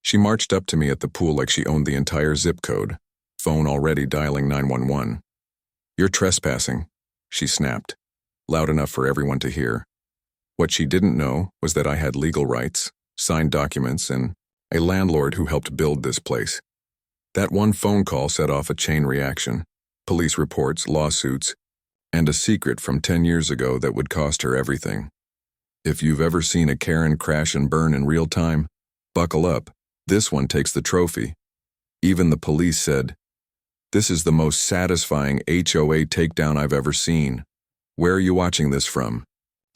She marched up to me at the pool like she owned the entire zip code, phone already dialing 911. "You're trespassing," she snapped, loud enough for everyone to hear. What she didn't know was that I had legal rights, signed documents, and a landlord who helped build this place. That one phone call set off a chain reaction, police reports, lawsuits, and a secret from 10 years ago that would cost her everything. If you've ever seen a Karen crash and burn in real time, buckle up. This one takes the trophy. Even the police said, "This is the most satisfying HOA takedown I've ever seen." Where are you watching this from?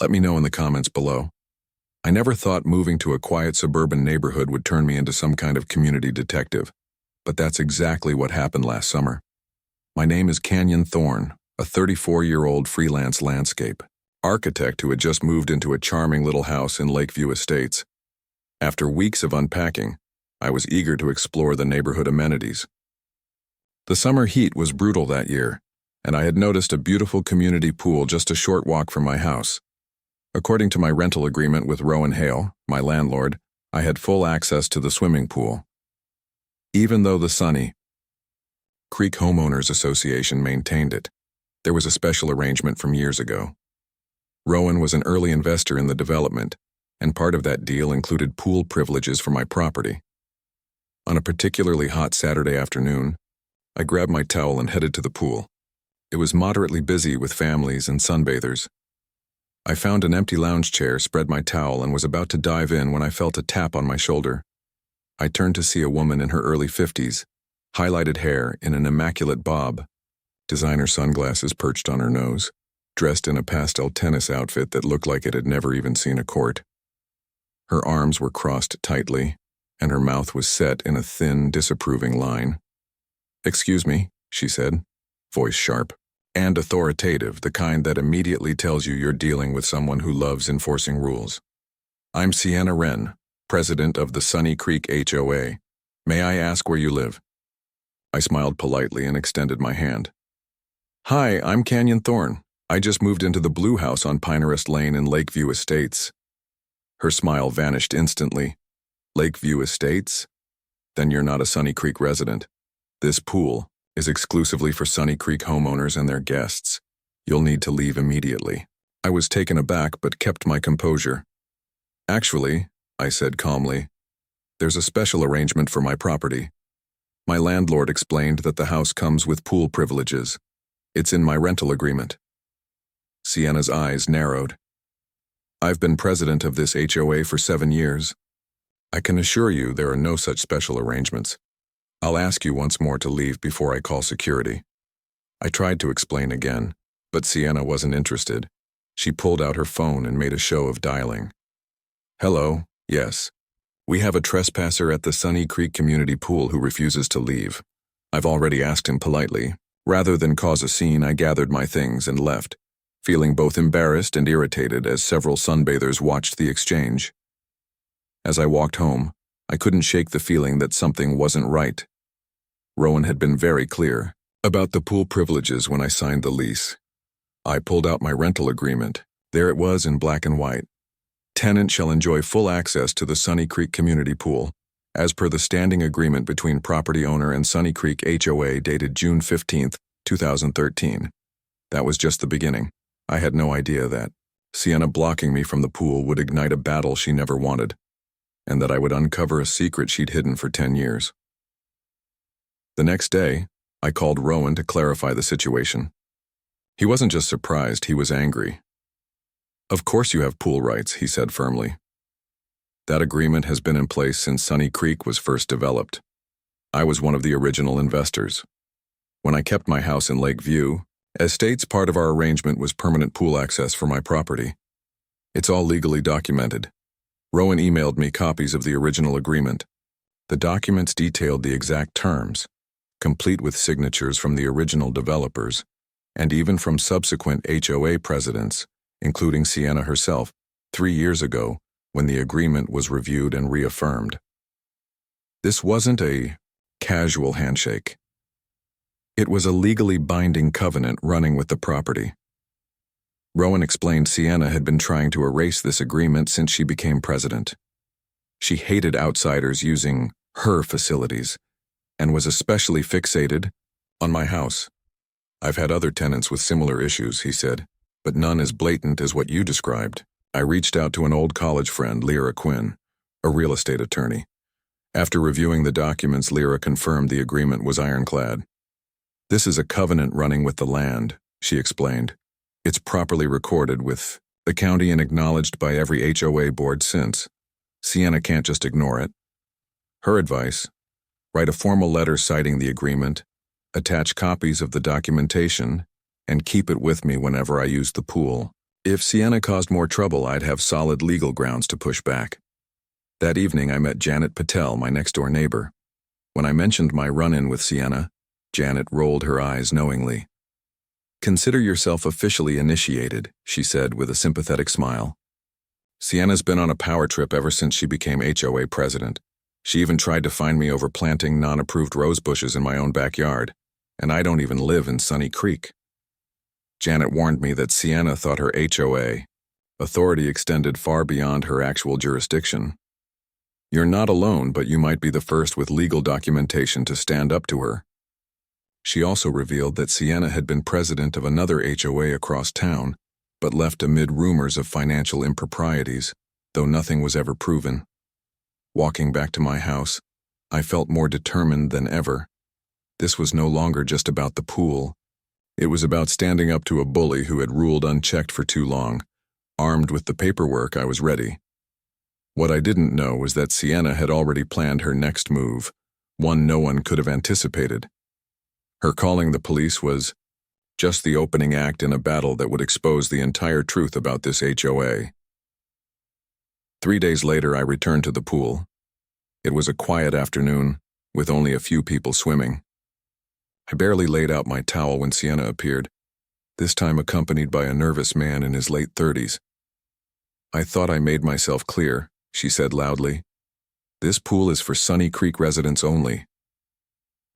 Let me know in the comments below. I never thought moving to a quiet suburban neighborhood would turn me into some kind of community detective, but that's exactly what happened last summer. My name is Canyon Thorne, a 34-year-old freelance landscape architect who had just moved into a charming little house in Lakeview Estates. After weeks of unpacking, I was eager to explore the neighborhood amenities. The summer heat was brutal that year, and I had noticed a beautiful community pool just a short walk from my house. According to my rental agreement with Rowan Hale, my landlord, I had full access to the swimming pool. Even though the Sunny Creek Homeowners Association maintained it, there was a special arrangement from years ago. Rowan was an early investor in the development, and part of that deal included pool privileges for my property. On a particularly hot Saturday afternoon, I grabbed my towel and headed to the pool. It was moderately busy with families and sunbathers. I found an empty lounge chair, spread my towel, and was about to dive in when I felt a tap on my shoulder. I turned to see a woman in her early 50s, highlighted hair in an immaculate bob, designer sunglasses perched on her nose, dressed in a pastel tennis outfit that looked like it had never even seen a court. Her arms were crossed tightly, and her mouth was set in a thin, disapproving line. "Excuse me," she said, voice sharp and authoritative, the kind that immediately tells you you're dealing with someone who loves enforcing rules. "I'm Sienna Wren, president of the Sunny Creek HOA. May I ask where you live?" I smiled politely and extended my hand. "Hi, I'm Canyon Thorne. I just moved into the blue house on Pinehurst Lane in Lakeview Estates." Her smile vanished instantly. "Lakeview Estates? Then you're not a Sunny Creek resident. This pool is exclusively for Sunny Creek homeowners and their guests. You'll need to leave immediately." I was taken aback but kept my composure. "Actually," I said calmly, "there's a special arrangement for my property. My landlord explained that the house comes with pool privileges. It's in my rental agreement." Sienna's eyes narrowed. "I've been president of this HOA for 7 years. I can assure you there are no such special arrangements. I'll ask you once more to leave before I call security." I tried to explain again, but Sienna wasn't interested. She pulled out her phone and made a show of dialing. "Hello, yes. We have a trespasser at the Sunny Creek Community Pool who refuses to leave. I've already asked him politely. Rather than cause a scene, I gathered my things and left, feeling both embarrassed and irritated as several sunbathers watched the exchange. As I walked home, I couldn't shake the feeling that something wasn't right. Rowan had been very clear about the pool privileges when I signed the lease. I pulled out my rental agreement. There it was in black and white. "Tenant shall enjoy full access to the Sunny Creek Community Pool, as per the standing agreement between property owner and Sunny Creek HOA dated June 15, 2013. That was just the beginning. I had no idea that Sienna blocking me from the pool would ignite a battle she never wanted, and that I would uncover a secret she'd hidden for 10 years. The next day, I called Rowan to clarify the situation. He wasn't just surprised, he was angry. "Of course you have pool rights," he said firmly. "That agreement has been in place since Sunny Creek was first developed. I was one of the original investors. When I kept my house in Lakeview Estates, part of our arrangement was permanent pool access for my property. It's all legally documented." Rowan emailed me copies of the original agreement. The documents detailed the exact terms, complete with signatures from the original developers, and even from subsequent HOA presidents, including Sienna herself, 3 years ago, when the agreement was reviewed and reaffirmed. This wasn't a casual handshake. It was a legally binding covenant running with the property. Rowan explained Sienna had been trying to erase this agreement since she became president. She hated outsiders using her facilities, and was especially fixated on my house. I've had other tenants with similar issues, he said, but none as blatant as what you described. I reached out to an old college friend, Lyra Quinn, a real estate attorney. After reviewing the documents, Lyra confirmed the agreement was ironclad. This is a covenant running with the land, she explained. It's properly recorded with the county and acknowledged by every HOA board since. Sienna can't just ignore it. Her advice: write a formal letter citing the agreement, attach copies of the documentation, and keep it with me whenever I use the pool. If Sienna caused more trouble, I'd have solid legal grounds to push back. That evening, I met Janet Patel, my next-door neighbor. When I mentioned my run-in with Sienna, Janet rolled her eyes knowingly. "Consider yourself officially initiated," she said with a sympathetic smile. "Sienna's been on a power trip ever since she became HOA president. She even tried to find me over planting non-approved rose bushes in my own backyard, and I don't even live in Sunny Creek." Janet warned me that Sienna thought her HOA authority extended far beyond her actual jurisdiction. "You're not alone, but you might be the first with legal documentation to stand up to her." She also revealed that Sienna had been president of another HOA across town, but left amid rumors of financial improprieties, though nothing was ever proven. Walking back to my house, I felt more determined than ever. This was no longer just about the pool. It was about standing up to a bully who had ruled unchecked for too long. Armed with the paperwork, I was ready. What I didn't know was that Sienna had already planned her next move, one no one could have anticipated. Her calling the police was just the opening act in a battle that would expose the entire truth about this HOA. 3 days later, I returned to the pool. It was a quiet afternoon, with only a few people swimming. I barely laid out my towel when Sienna appeared, this time accompanied by a nervous man in his late 30s. "I thought I made myself clear," she said loudly. "This pool is for Sunny Creek residents only."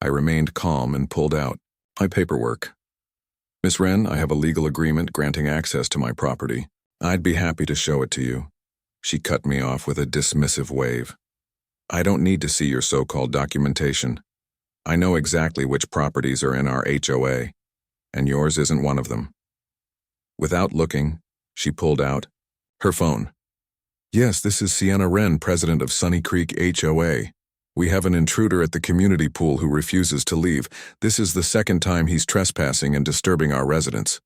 I remained calm and pulled out my paperwork. "Miss Wren, I have a legal agreement granting access to my property. I'd be happy to show it to you." She cut me off with a dismissive wave. "I don't need to see your so-called documentation. I know exactly which properties are in our HOA, and yours isn't one of them." Without looking, she pulled out her phone. "Yes, this is Sienna Wren, president of Sunny Creek HOA. We have an intruder at the community pool who refuses to leave. This is the second time he's trespassing and disturbing our residents."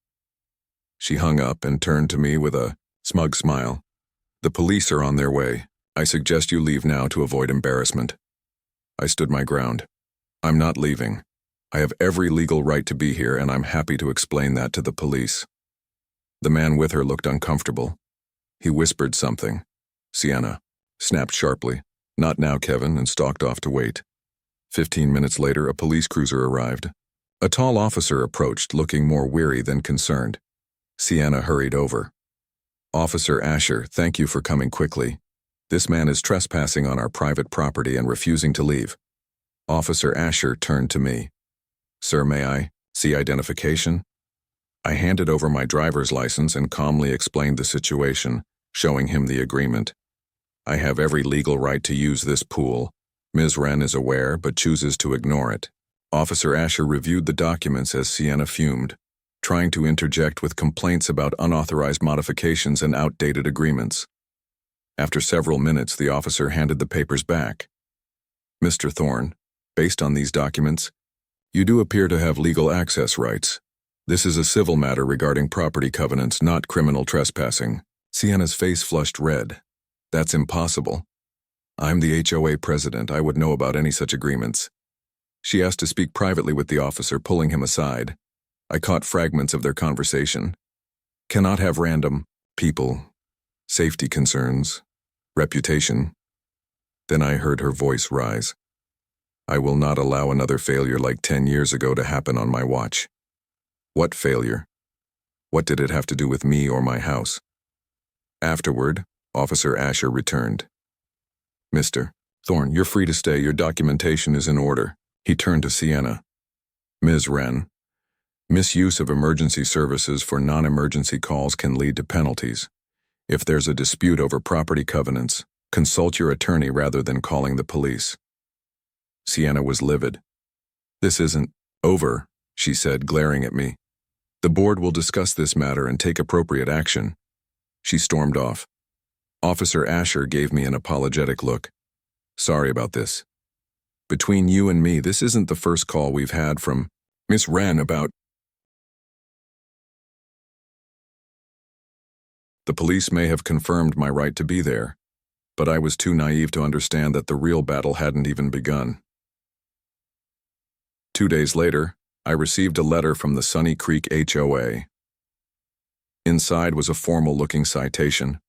She hung up and turned to me with a smug smile. "The police are on their way. I suggest you leave now to avoid embarrassment." I stood my ground. "I'm not leaving. I have every legal right to be here, and I'm happy to explain that to the police." The man with her looked uncomfortable. He whispered something. Sienna snapped sharply, "Not now, Kevin," and stalked off to wait. 15 minutes later, a police cruiser arrived. A tall officer approached, looking more weary than concerned. Sienna hurried over. "Officer Asher, thank you for coming quickly. This man is trespassing on our private property and refusing to leave." Officer Asher turned to me. "Sir, may I see identification?" I handed over my driver's license and calmly explained the situation, showing him the agreement. "I have every legal right to use this pool. Ms. Wren is aware but chooses to ignore it." Officer Asher reviewed the documents as Sienna fumed, trying to interject with complaints about unauthorized modifications and outdated agreements. After several minutes, the officer handed the papers back. "Mr. Thorne, based on these documents, you do appear to have legal access rights. This is a civil matter regarding property covenants, not criminal trespassing." Sienna's face flushed red. "That's impossible. I'm the HOA president. I would know about any such agreements." She asked to speak privately with the officer, pulling him aside. I caught fragments of their conversation. "Cannot have random people, safety concerns, reputation." Then I heard her voice rise. "I will not allow another failure like 10 years ago to happen on my watch." "What failure? What did it have to do with me or my house?" Afterward, Officer Asher returned. "Mr. Thorne, you're free to stay. Your documentation is in order." He turned to Sienna. "Ms. Wren, misuse of emergency services for non-emergency calls can lead to penalties. If there's a dispute over property covenants, consult your attorney rather than calling the police." Sienna was livid. "This isn't over," she said, glaring at me. "The board will discuss this matter and take appropriate action." She stormed off. Officer Asher gave me an apologetic look. "Sorry about this. Between you and me, this isn't the first call we've had from Miss Wren about..." The police may have confirmed my right to be there, but I was too naive to understand that the real battle hadn't even begun. 2 days later, I received a letter from the Sunny Creek HOA. Inside was a formal-looking citation,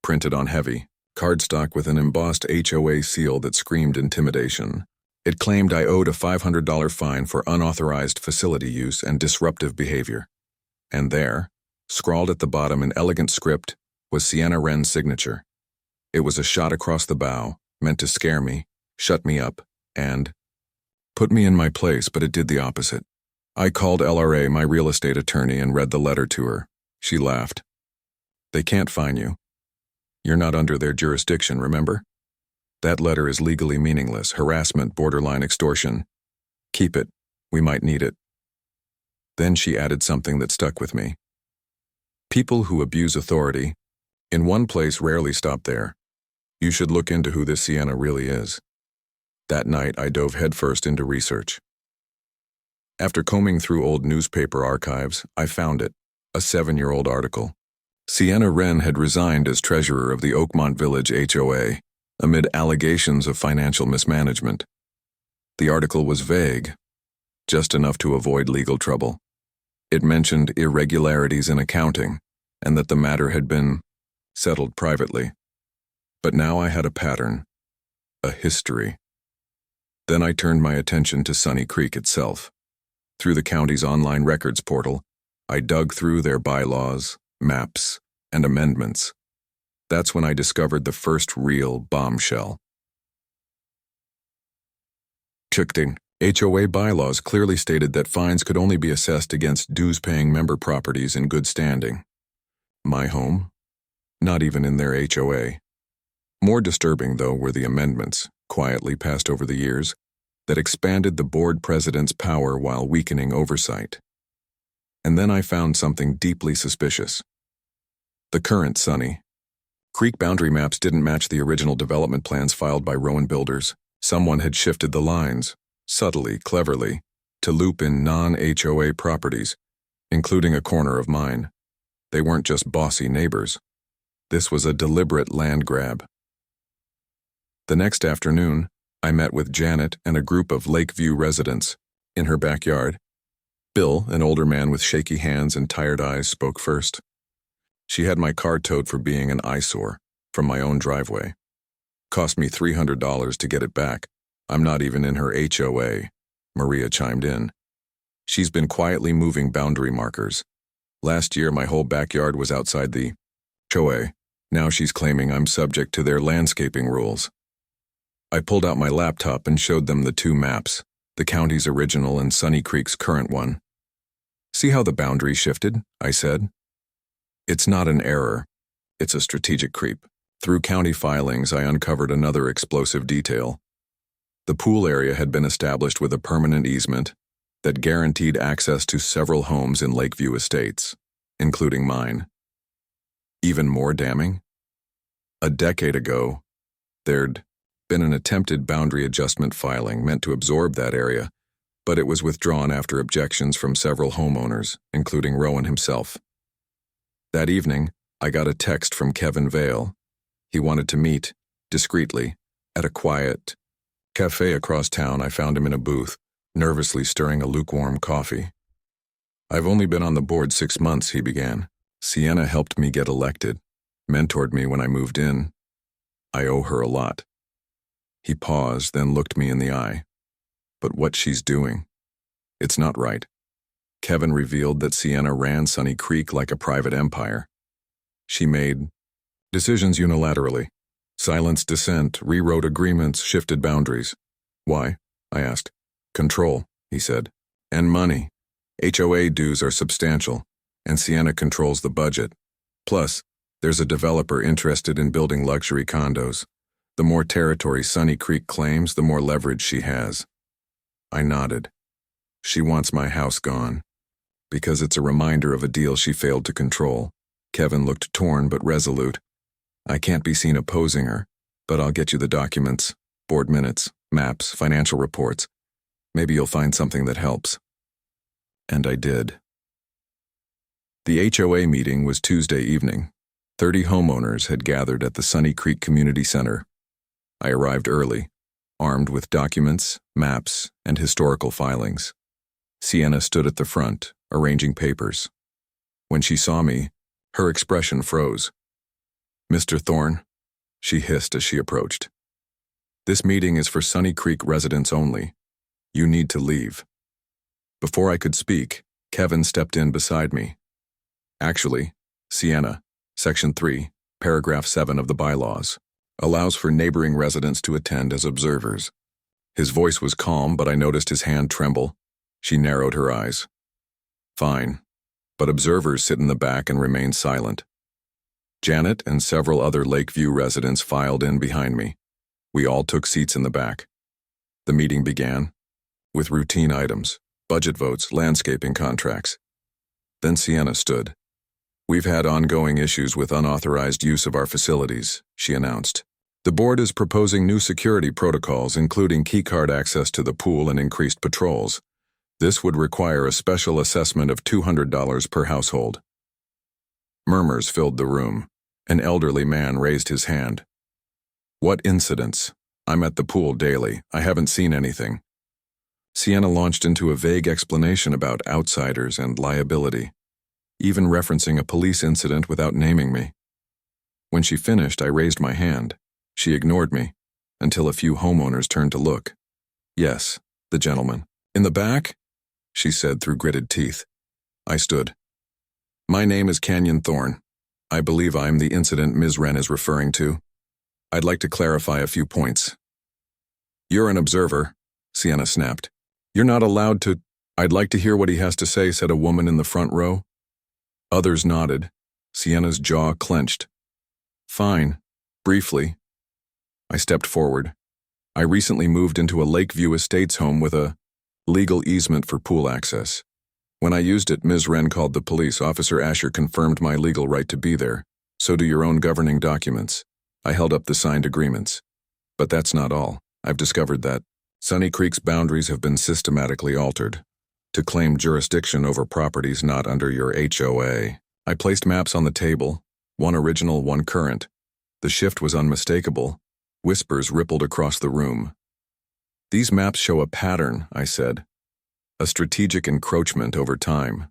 printed on heavy cardstock with an embossed HOA seal that screamed intimidation. It claimed I owed a $500 fine for unauthorized facility use and disruptive behavior. And there, scrawled at the bottom in elegant script, was Sienna Wren's signature. It was a shot across the bow, meant to scare me, shut me up, and put me in my place, but it did the opposite. I called LRA, my real estate attorney, and read the letter to her. She laughed. "They can't fine you. You're not under their jurisdiction, remember? That letter is legally meaningless, harassment, borderline extortion. Keep it. We might need it." Then she added something that stuck with me. "People who abuse authority in one place rarely stop there. You should look into who this Sienna really is." That night, I dove headfirst into research. After combing through old newspaper archives, I found it, a 7-year-old article. Sienna Wren had resigned as treasurer of the Oakmont Village HOA amid allegations of financial mismanagement. The article was vague, just enough to avoid legal trouble. It mentioned irregularities in accounting and that the matter had been settled privately. But now I had a pattern, a history. Then I turned my attention to Sunny Creek itself. Through the county's online records portal, I dug through their bylaws, maps, and amendments. That's when I discovered the first real bombshell. Chukting. HOA bylaws clearly stated that fines could only be assessed against dues-paying member properties in good standing. My home? Not even in their HOA. More disturbing, though, were the amendments, quietly passed over the years, that expanded the board president's power while weakening oversight. And then I found something deeply suspicious. The current Sunny Creek boundary maps didn't match the original development plans filed by Rowan Builders. Someone had shifted the lines, subtly, cleverly, to loop in non-HOA properties, including a corner of mine. They weren't just bossy neighbors. This was a deliberate land grab. The next afternoon, I met with Janet and a group of Lakeview residents in her backyard. Bill, an older man with shaky hands and tired eyes, spoke first. She had my car towed for being an eyesore from my own driveway. Cost me $300 to get it back. I'm not even in her HOA, Maria chimed in. She's been quietly moving boundary markers. Last year, my whole backyard was outside the HOA. Now she's claiming I'm subject to their landscaping rules. I pulled out my laptop and showed them the 2 maps, the county's original and Sunny Creek's current one. "See how the boundary shifted?" I said. "It's not an error. It's a strategic creep." Through county filings, I uncovered another explosive detail. The pool area had been established with a permanent easement that guaranteed access to several homes in Lakeview Estates, including mine. Even more damning? A decade ago, there'd been an attempted boundary adjustment filing meant to absorb that area, but it was withdrawn after objections from several homeowners, including Rowan himself. That evening, I got a text from Kevin Vale. He wanted to meet, discreetly, at a quiet cafe across town. I found him in a booth, nervously stirring a lukewarm coffee. "I've only been on the board 6 months," he began. "Sienna helped me get elected, mentored me when I moved in. I owe her a lot." He paused, then looked me in the eye. "But what she's doing, it's not right." Kevin revealed that Sienna ran Sunny Creek like a private empire. She made decisions unilaterally, silenced dissent, rewrote agreements, shifted boundaries. "Why?" I asked. "Control," he said. "And money. HOA dues are substantial, and Sienna controls the budget. Plus, there's a developer interested in building luxury condos. The more territory Sunny Creek claims, the more leverage she has. I nodded. She wants my house gone, because it's a reminder of a deal she failed to control. Kevin looked torn but resolute. I can't be seen opposing her, but I'll get you the documents, board minutes, maps, financial reports. Maybe you'll find something that helps. And I did. The HOA meeting was Tuesday evening. 30 homeowners had gathered at the Sunny Creek Community Center. I arrived early, armed with documents, maps, and historical filings. Sienna stood at the front, arranging papers. When she saw me, her expression froze. "Mr. Thorne," she hissed as she approached. "This meeting is for Sunny Creek residents only. You need to leave." Before I could speak, Kevin stepped in beside me. "Actually, Sienna, Section 3, Paragraph 7 of the bylaws, allows for neighboring residents to attend as observers." His voice was calm, but I noticed his hand tremble. She narrowed her eyes. "Fine, but observers sit in the back and remain silent." Janet and several other Lakeview residents filed in behind me. We all took seats in the back. The meeting began with routine items, budget votes, landscaping contracts. Then Sienna stood. "We've had ongoing issues with unauthorized use of our facilities," she announced. "The board is proposing new security protocols, including keycard access to the pool and increased patrols. This would require a special assessment of $200 per household." Murmurs filled the room. An elderly man raised his hand. "What incidents? I'm at the pool daily. I haven't seen anything." Sienna launched into a vague explanation about outsiders and liability, even referencing a police incident without naming me. When she finished, I raised my hand. She ignored me, until a few homeowners turned to look. "Yes, the gentleman. In the back?" she said through gritted teeth. I stood. "My name is Canyon Thorne. I believe I'm the incident Ms. Wren is referring to. I'd like to clarify a few points." "You're an observer," Sienna snapped. "You're not allowed to—" "I'd like to hear what he has to say," said a woman in the front row. Others nodded. Sienna's jaw clenched. "Fine. Briefly." I stepped forward. "I recently moved into a Lakeview Estates home with a legal easement for pool access. When I used it, Ms. Wren called the police. Officer Asher confirmed my legal right to be there. So do your own governing documents." I held up the signed agreements. "But that's not all. I've discovered that Sunny Creek's boundaries have been systematically altered to claim jurisdiction over properties not under your HOA." I placed maps on the table, one original, one current. The shift was unmistakable. Whispers rippled across the room. "These maps show a pattern," I said. "A strategic encroachment over time."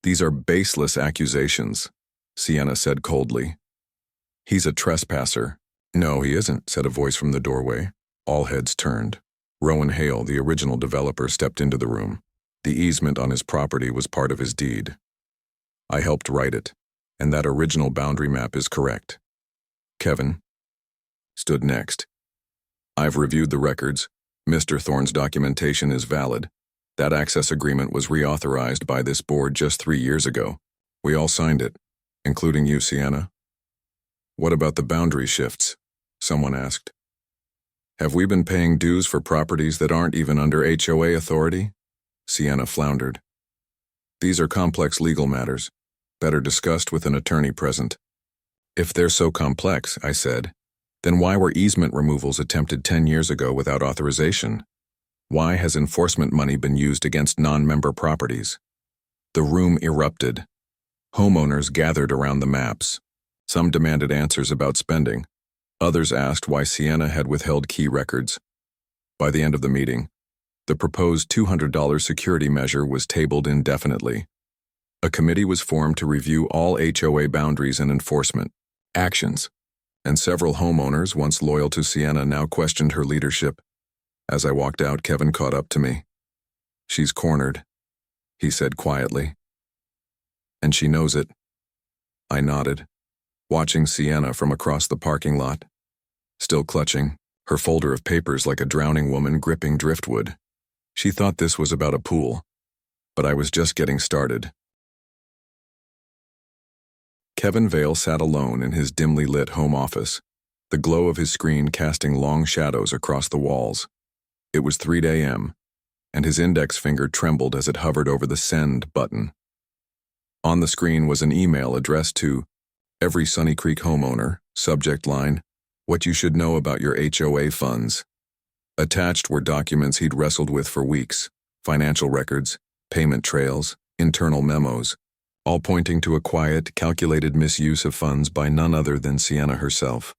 "These are baseless accusations," Sienna said coldly. "He's a trespasser." "No, he isn't," said a voice from the doorway. All heads turned. Rowan Hale, the original developer, stepped into the room. The easement on his property was part of his deed. I helped write it, and that original boundary map is correct. Kevin stood next. "I've reviewed the records. Mr. Thorne's documentation is valid. That access agreement was reauthorized by this board just 3 years ago. We all signed it, including you, Sienna." "What about the boundary shifts?" someone asked. "Have we been paying dues for properties that aren't even under HOA authority?" Sienna floundered. "These are complex legal matters, better discussed with an attorney present." "If they're so complex," I said, "then why were easement removals attempted 10 years ago without authorization? Why has enforcement money been used against non-member properties?" The room erupted. Homeowners gathered around the maps. Some demanded answers about spending. Others asked why Sienna had withheld key records. By the end of the meeting, the proposed $200 security measure was tabled indefinitely. A committee was formed to review all HOA boundaries and enforcement actions, and several homeowners, once loyal to Sienna, now questioned her leadership. As I walked out, Kevin caught up to me. "She's cornered," he said quietly. "And she knows it." I nodded, watching Sienna from across the parking lot, still clutching her folder of papers like a drowning woman gripping driftwood. She thought this was about a pool, but I was just getting started. Kevin Vale sat alone in his dimly lit home office. the glow of his screen casting long shadows across the walls. It was 3 a.m., and his index finger trembled as it hovered over the send button. On the screen was an email addressed to every Sunny Creek homeowner, subject line, "What you should know about your HOA funds." Attached were documents he'd wrestled with for weeks, financial records, payment trails, internal memos, all pointing to a quiet, calculated misuse of funds by none other than Sienna herself.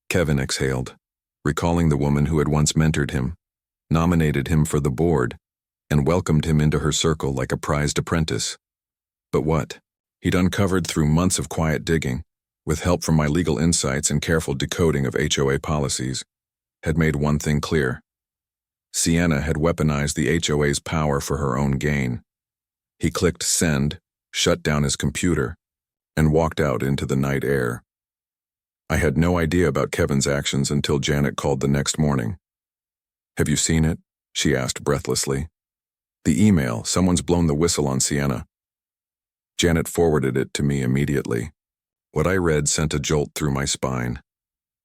Kevin exhaled, recalling the woman who had once mentored him, nominated him for the board, and welcomed him into her circle like a prized apprentice. But what he'd uncovered through months of quiet digging, with help from my legal insights and careful decoding of HOA policies, had made one thing clear. Sienna had weaponized the HOA's power for her own gain. He clicked send, shut down his computer, and walked out into the night air. I had no idea about Kevin's actions until Janet called the next morning. "Have you seen it?" she asked breathlessly. "The email, someone's blown the whistle on Sienna." Janet forwarded it to me immediately. What I read sent a jolt through my spine.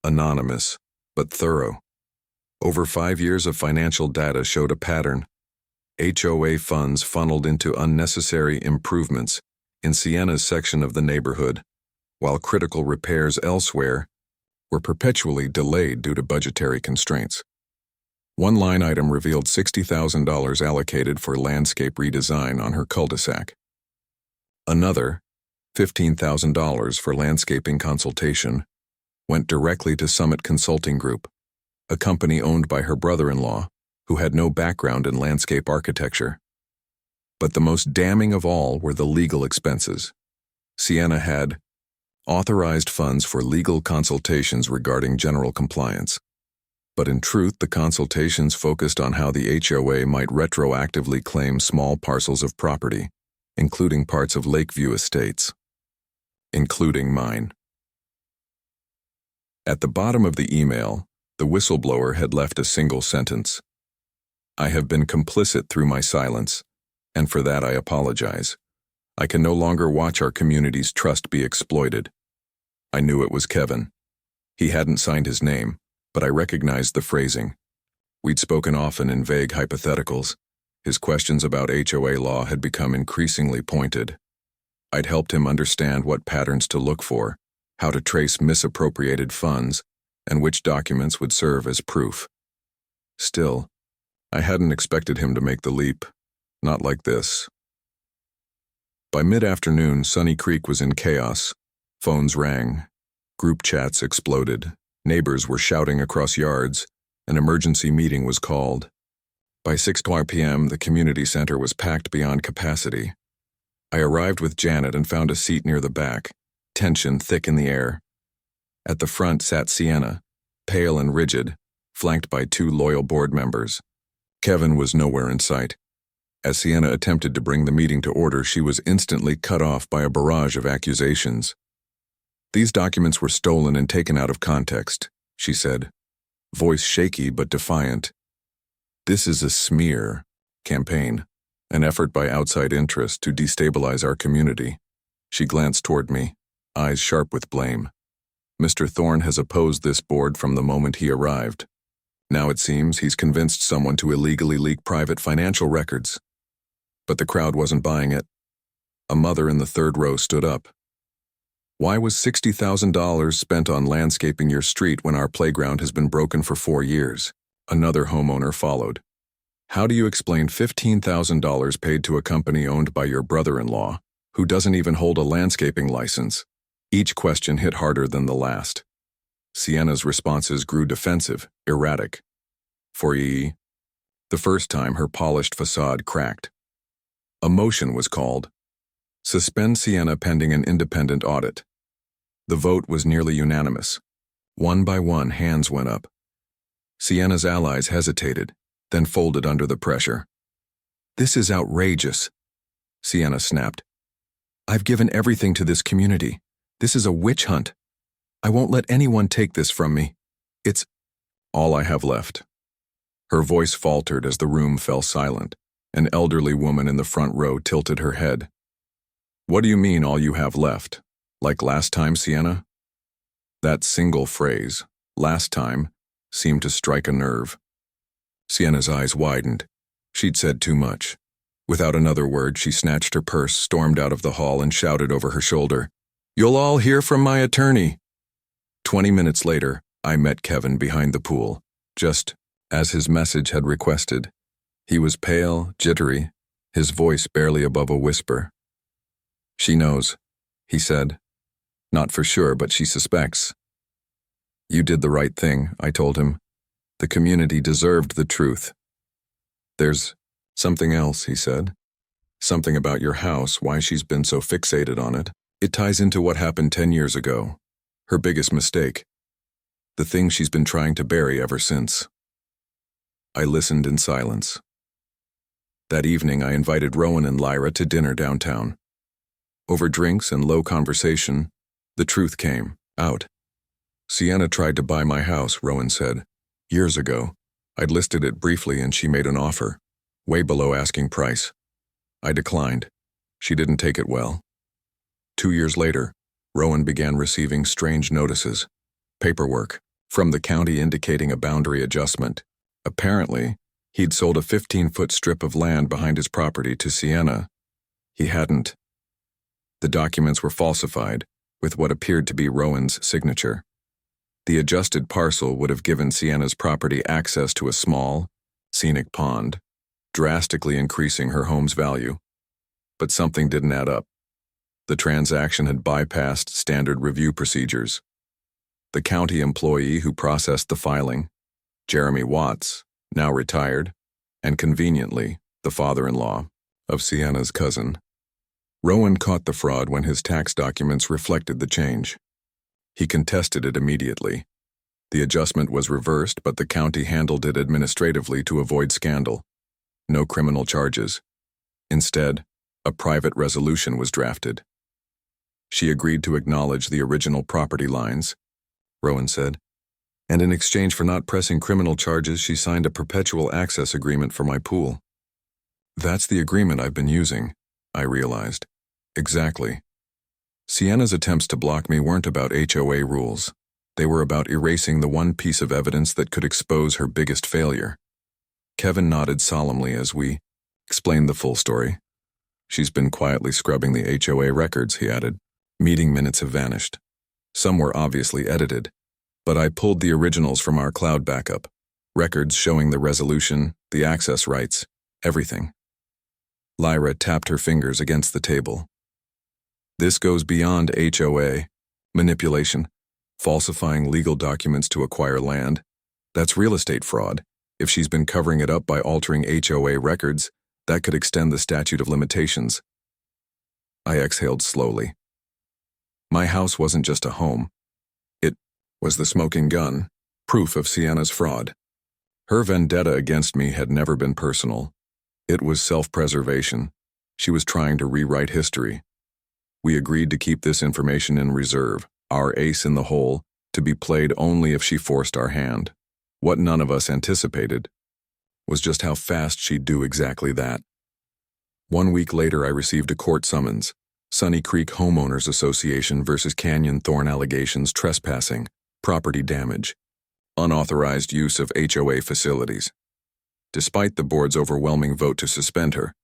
Anonymous, but thorough. Over 5 years of financial data showed a pattern. HOA funds funneled into unnecessary improvements in Sienna's section of the neighborhood, while critical repairs elsewhere were perpetually delayed due to budgetary constraints. One line item revealed $60,000 allocated for landscape redesign on her cul-de-sac. Another, $15,000 for landscaping consultation, went directly to Summit Consulting Group, a company owned by her brother-in-law, who had no background in landscape architecture. But the most damning of all were the legal expenses. Sienna had authorized funds for legal consultations regarding general compliance. But in truth, the consultations focused on how the HOA might retroactively claim small parcels of property, including parts of Lakeview Estates, including mine. At the bottom of the email, the whistleblower had left a single sentence. "I have been complicit through my silence, and for that I apologize. I can no longer watch our community's trust be exploited." I knew it was Kevin. He hadn't signed his name, but I recognized the phrasing. We'd spoken often in vague hypotheticals. His questions about HOA law had become increasingly pointed. I'd helped him understand what patterns to look for, how to trace misappropriated funds, and which documents would serve as proof. Still, I hadn't expected him to make the leap. Not like this. By mid-afternoon, Sunny Creek was in chaos. Phones rang. Group chats exploded. Neighbors were shouting across yards. An emergency meeting was called. By 6:20 p.m., the community center was packed beyond capacity. I arrived with Janet and found a seat near the back, tension thick in the air. At the front sat Sienna, pale and rigid, flanked by 2 loyal board members. Kevin was nowhere in sight. As Sienna attempted to bring the meeting to order, she was instantly cut off by a barrage of accusations. "These documents were stolen and taken out of context," she said, voice shaky but defiant. "This is a smear campaign, an effort by outside interests to destabilize our community." She glanced toward me, eyes sharp with blame. "Mr. Thorne has opposed this board from the moment he arrived. Now it seems he's convinced someone to illegally leak private financial records." But the crowd wasn't buying it. A mother in the third row stood up. "Why was $60,000 spent on landscaping your street when our playground has been broken for 4 years? Another homeowner followed. "How do you explain $15,000 paid to a company owned by your brother-in-law, who doesn't even hold a landscaping license?" Each question hit harder than the last. Sienna's responses grew defensive, erratic. The first time her polished facade cracked. A motion was called. Suspend Sienna pending an independent audit. The vote was nearly unanimous. One by one, hands went up. Sienna's allies hesitated, then folded under the pressure. "This is outrageous," Sienna snapped. "I've given everything to this community. This is a witch hunt. I won't let anyone take this from me. It's all I have left." Her voice faltered as the room fell silent. An elderly woman in the front row tilted her head. "What do you mean all you have left? Like last time, Sienna?" That single phrase, last time, seemed to strike a nerve. Sienna's eyes widened. She'd said too much. Without another word, she snatched her purse, stormed out of the hall, and shouted over her shoulder, "You'll all hear from my attorney." 20 minutes later, I met Kevin behind the pool, just as his message had requested. He was pale, jittery, his voice barely above a whisper. "She knows," he said. "Not for sure, but she suspects." "You did the right thing," I told him. "The community deserved the truth." "There's something else," he said. "Something about your house, why she's been so fixated on it. It ties into what happened 10 years ago. Her biggest mistake. The thing she's been trying to bury ever since." I listened in silence. That evening, I invited Rowan and Lyra to dinner downtown. Over drinks and low conversation, the truth came out. "Sienna tried to buy my house," Rowan said. "Years ago. I'd listed it briefly and she made an offer, way below asking price. I declined. She didn't take it well. 2 years later, Rowan began receiving strange notices, paperwork, from the county indicating a boundary adjustment. Apparently, he'd sold a 15-foot strip of land behind his property to Sienna. He hadn't. The documents were falsified, with what appeared to be Rowan's signature. The adjusted parcel would have given Sienna's property access to a small, scenic pond, drastically increasing her home's value. But something didn't add up. The transaction had bypassed standard review procedures. The county employee who processed the filing, Jeremy Watts, now retired, and conveniently, the father-in-law of Sienna's cousin. Rowan caught the fraud when his tax documents reflected the change. He contested it immediately. The adjustment was reversed, but the county handled it administratively to avoid scandal. No criminal charges. Instead, a private resolution was drafted. She agreed to acknowledge the original property lines, Rowan said, and in exchange for not pressing criminal charges, she signed a perpetual access agreement for my pool. That's the agreement I've been using, I realized. Exactly. Sienna's attempts to block me weren't about HOA rules. They were about erasing the one piece of evidence that could expose her biggest failure. Kevin nodded solemnly as we explained the full story. She's been quietly scrubbing the HOA records, he added. Meeting minutes have vanished. Some were obviously edited, but I pulled the originals from our cloud backup. Records showing the resolution, the access rights, everything. Lyra tapped her fingers against the table. This goes beyond HOA, manipulation, falsifying legal documents to acquire land. That's real estate fraud. If she's been covering it up by altering HOA records, that could extend the statute of limitations. I exhaled slowly. My house wasn't just a home. It was the smoking gun, proof of Sienna's fraud. Her vendetta against me had never been personal. It was self-preservation. She was trying to rewrite history. We agreed to keep this information in reserve, our ace in the hole, to be played only if she forced our hand. What none of us anticipated was just how fast she'd do exactly that. 1 week later, I received a court summons. Sunny Creek Homeowners Association versus Canyon Thorn allegations, trespassing, property damage, unauthorized use of HOA facilities. Despite the board's overwhelming vote to suspend her,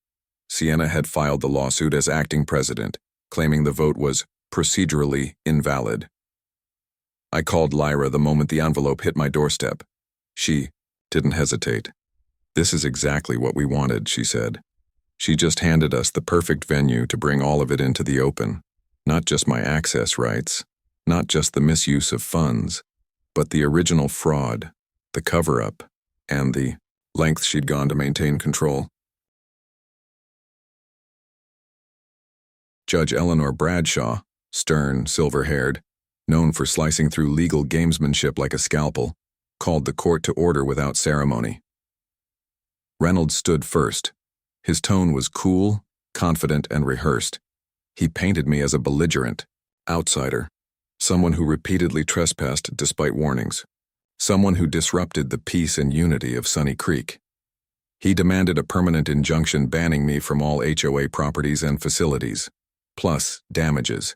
Sienna had filed the lawsuit as acting president, claiming the vote was procedurally invalid. I called Lyra the moment the envelope hit my doorstep. She didn't hesitate. "This is exactly what we wanted," she said. She just handed us the perfect venue to bring all of it into the open. Not just my access rights, not just the misuse of funds, but the original fraud, the cover-up, and the lengths she'd gone to maintain control. Judge Eleanor Bradshaw, stern, silver-haired, known for slicing through legal gamesmanship like a scalpel, called the court to order without ceremony. Reynolds stood first. His tone was cool, confident, and rehearsed. He painted me as a belligerent, outsider, someone who repeatedly trespassed despite warnings, someone who disrupted the peace and unity of Sunny Creek. He demanded a permanent injunction banning me from all HOA properties and facilities, plus damages.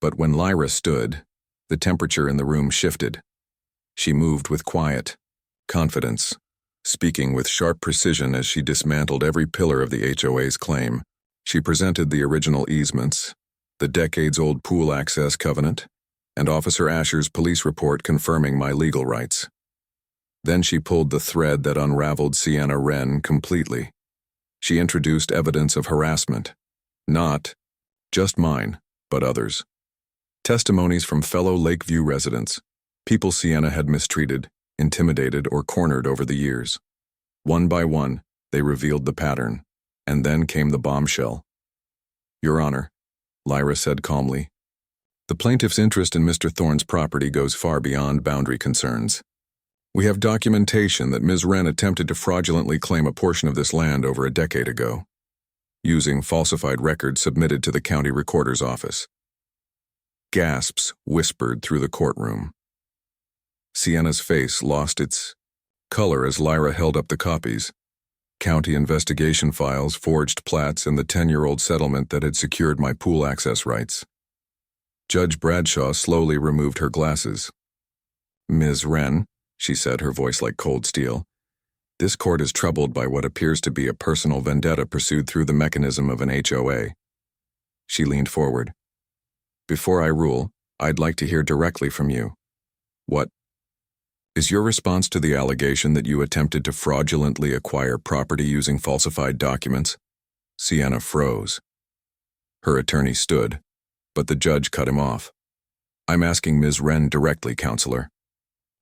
But when Lyra stood, The temperature in the room shifted. She moved with quiet confidence, speaking with sharp precision as she dismantled every pillar of the HOA's claim. She presented the original easements, the decades-old pool access covenant, and Officer Asher's police report confirming my legal rights. Then she pulled the thread that unraveled Sienna Wren completely. She introduced evidence of harassment. Not just mine, but others. Testimonies from fellow Lakeview residents, people Sienna had mistreated, intimidated, or cornered over the years. One by one, they revealed the pattern, and then came the bombshell. "Your Honor," Lyra said calmly, "the plaintiff's interest in Mr. Thorne's property goes far beyond boundary concerns. We have documentation that Ms. Wren attempted to fraudulently claim a portion of this land over a decade ago, using falsified records submitted to the county recorder's office." Gasps whispered through the courtroom. Sienna's face lost its color as Lyra held up the copies. County investigation files, forged plats, and the 10-year-old settlement that had secured my pool access rights. Judge Bradshaw slowly removed her glasses. "Ms. Wren," she said, her voice like cold steel, "this court is troubled by what appears to be a personal vendetta pursued through the mechanism of an HOA." She leaned forward. "Before I rule, I'd like to hear directly from you. What is your response to the allegation that you attempted to fraudulently acquire property using falsified documents?" Sienna froze. Her attorney stood, but the judge cut him off. "I'm asking Ms. Wren directly, Counselor,"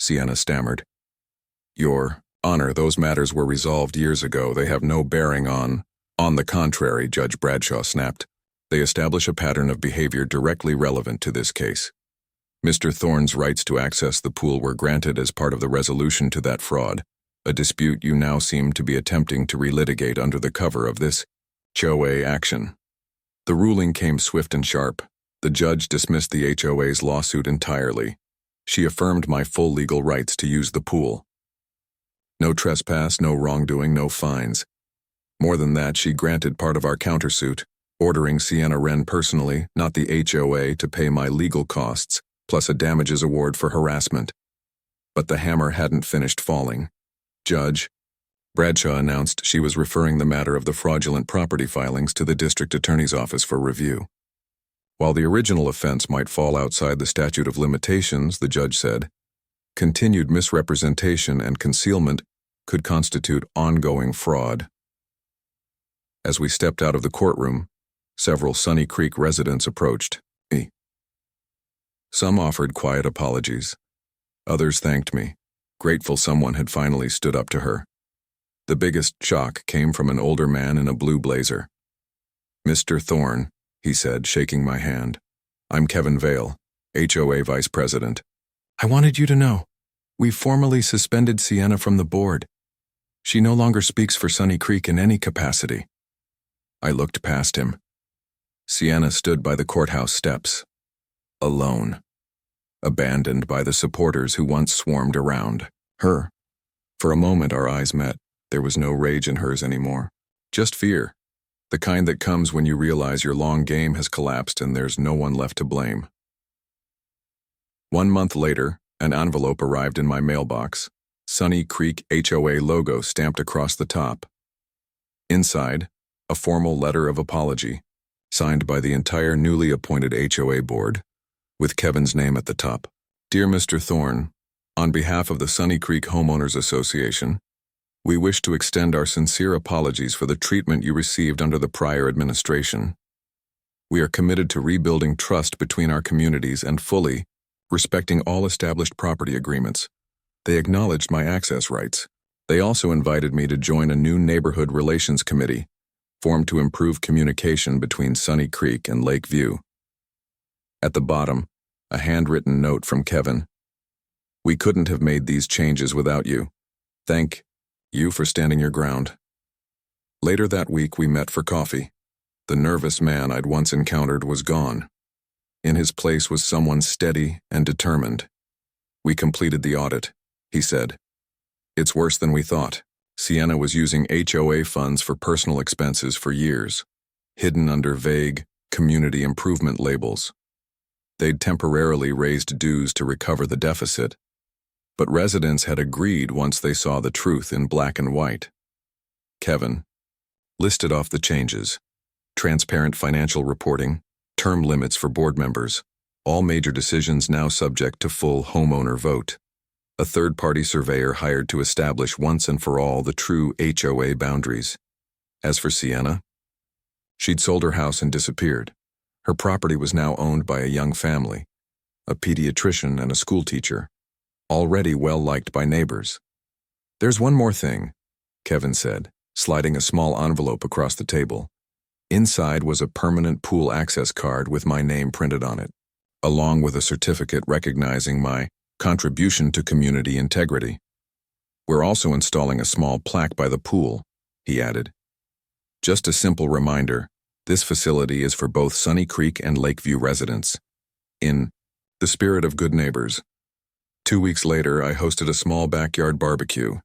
Sienna stammered. "Your Honor, those matters were resolved years ago. They have no bearing on the contrary," Judge Bradshaw snapped. "They establish a pattern of behavior directly relevant to this case. Mr. Thorne's rights to access the pool were granted as part of the resolution to that fraud, a dispute you now seem to be attempting to relitigate under the cover of this HOA action." The ruling came swift and sharp. The judge dismissed the HOA's lawsuit entirely. She affirmed my full legal rights to use the pool. No trespass, no wrongdoing, no fines. More than that, she granted part of our countersuit, ordering Sienna Wren personally, not the HOA, to pay my legal costs, plus a damages award for harassment. But the hammer hadn't finished falling. Judge Bradshaw announced she was referring the matter of the fraudulent property filings to the district attorney's office for review. While the original offense might fall outside the statute of limitations, the judge said, continued misrepresentation and concealment could constitute ongoing fraud. As we stepped out of the courtroom, several Sunny Creek residents approached me. Some offered quiet apologies. Others thanked me, grateful someone had finally stood up to her. The biggest shock came from an older man in a blue blazer. "Mr. Thorne," he said, shaking my hand. "I'm Kevin Vale, HOA Vice President. I wanted you to know. We formally suspended Sienna from the board. She no longer speaks for Sunny Creek in any capacity." I looked past him. Sienna stood by the courthouse steps, alone, abandoned by the supporters who once swarmed around her. For a moment our eyes met. There was no rage in hers anymore, just fear, the kind that comes when you realize your long game has collapsed and there's no one left to blame. 1 month later, an envelope arrived in my mailbox, Sunny Creek HOA logo stamped across the top. Inside, a formal letter of apology, signed by the entire newly appointed HOA board, with Kevin's name at the top. "Dear Mr. Thorne, on behalf of the Sunny Creek Homeowners Association, we wish to extend our sincere apologies for the treatment you received under the prior administration. We are committed to rebuilding trust between our communities and fully respecting all established property agreements. They acknowledged my access rights. They also invited me to join a new neighborhood relations committee, formed to improve communication between Sunny Creek and Lakeview." At the bottom, a handwritten note from Kevin. "We couldn't have made these changes without you. Thank you for standing your ground." Later that week, we met for coffee. The nervous man I'd once encountered was gone. In his place was someone steady and determined. "We completed the audit," he said. "It's worse than we thought. Sienna was using HOA funds for personal expenses for years, hidden under vague community improvement labels. They'd temporarily raised dues to recover the deficit, but residents had agreed once they saw the truth in black and white. Kevin listed off the changes: transparent financial reporting, term limits for board members, all major decisions now subject to full homeowner vote, a third-party surveyor hired to establish once and for all the true HOA boundaries. As for Sienna, she'd sold her house and disappeared. Her property was now owned by a young family, a pediatrician and a schoolteacher, already well-liked by neighbors. "There's one more thing," Kevin said, sliding a small envelope across the table. Inside was a permanent pool access card with my name printed on it, along with a certificate recognizing my contribution to community integrity. "We're also installing a small plaque by the pool," he added. "Just a simple reminder, this facility is for both Sunny Creek and Lakeview residents. In the spirit of good neighbors." 2 weeks later, I hosted a small backyard barbecue.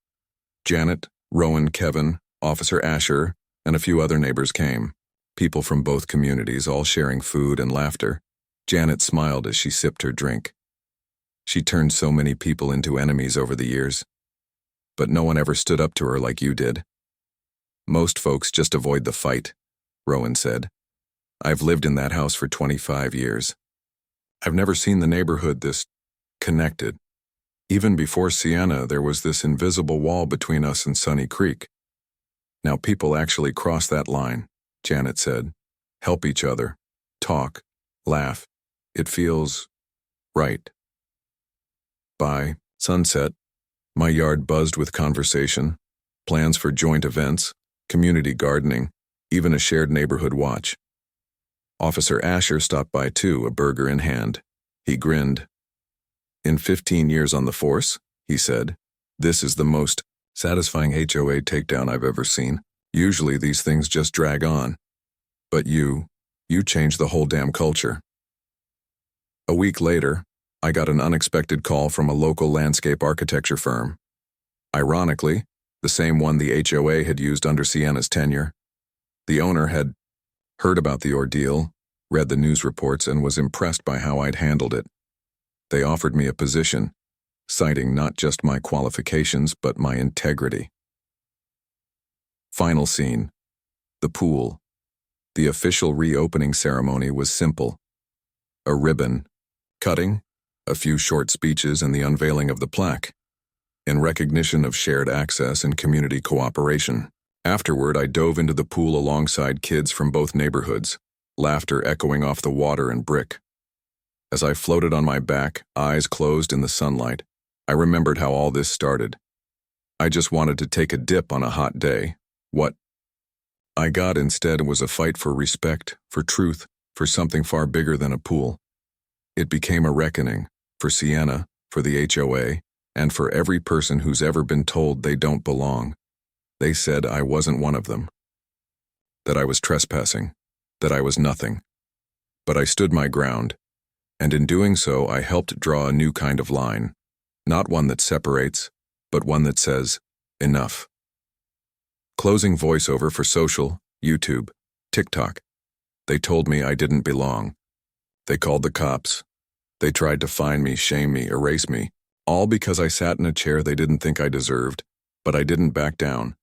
Janet, Rowan, Kevin, Officer Asher, and a few other neighbors came. People from both communities, all sharing food and laughter. Janet smiled as she sipped her drink. She turned so many people into enemies over the years, but no one ever stood up to her like you did. "Most folks just avoid the fight," Rowan said. "I've lived in that house for 25 years. I've never seen the neighborhood this connected. Even before Sienna, there was this invisible wall between us and Sunny Creek. Now people actually cross that line," Janet said. "Help each other, talk, laugh. It feels right." By sunset, my yard buzzed with conversation, plans for joint events, community gardening, even a shared neighborhood watch. Officer Asher stopped by too, a burger in hand. He grinned. "In 15 years on the force," he said, "this is the most satisfying HOA takedown I've ever seen. Usually these things just drag on. But you changed the whole damn culture." A week later, I got an unexpected call from a local landscape architecture firm. Ironically, the same one the HOA had used under Sienna's tenure. The owner had heard about the ordeal, read the news reports, and was impressed by how I'd handled it. They offered me a position, citing not just my qualifications but my integrity. Final scene: the pool. The official reopening ceremony was simple. A ribbon cutting, a few short speeches, and the unveiling of the plaque, in recognition of shared access and community cooperation. Afterward, I dove into the pool alongside kids from both neighborhoods, laughter echoing off the water and brick. As I floated on my back, eyes closed in the sunlight, I remembered how all this started. I just wanted to take a dip on a hot day. What I got instead was a fight for respect, for truth, for something far bigger than a pool. It became a reckoning, for Sienna, for the HOA, and for every person who's ever been told they don't belong. They said I wasn't one of them, that I was trespassing, that I was nothing. But I stood my ground, and in doing so I helped draw a new kind of line, not one that separates, but one that says, enough. Closing voiceover for social, YouTube, TikTok. They told me I didn't belong. They called the cops. They tried to fine me, shame me, erase me, all because I sat in a chair they didn't think I deserved, but I didn't back down.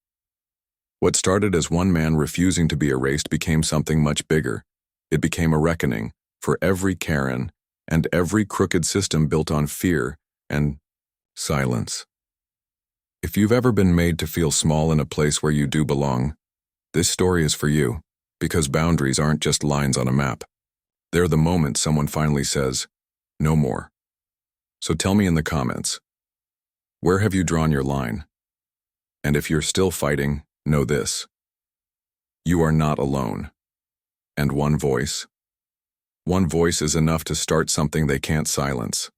What started as one man refusing to be erased became something much bigger. It became a reckoning for every Karen and every crooked system built on fear and silence. If you've ever been made to feel small in a place where you do belong, this story is for you, because boundaries aren't just lines on a map. They're the moment someone finally says, no more. So tell me in the comments, where have you drawn your line? And if you're still fighting, know this: you are not alone. And one voice is enough to start something they can't silence.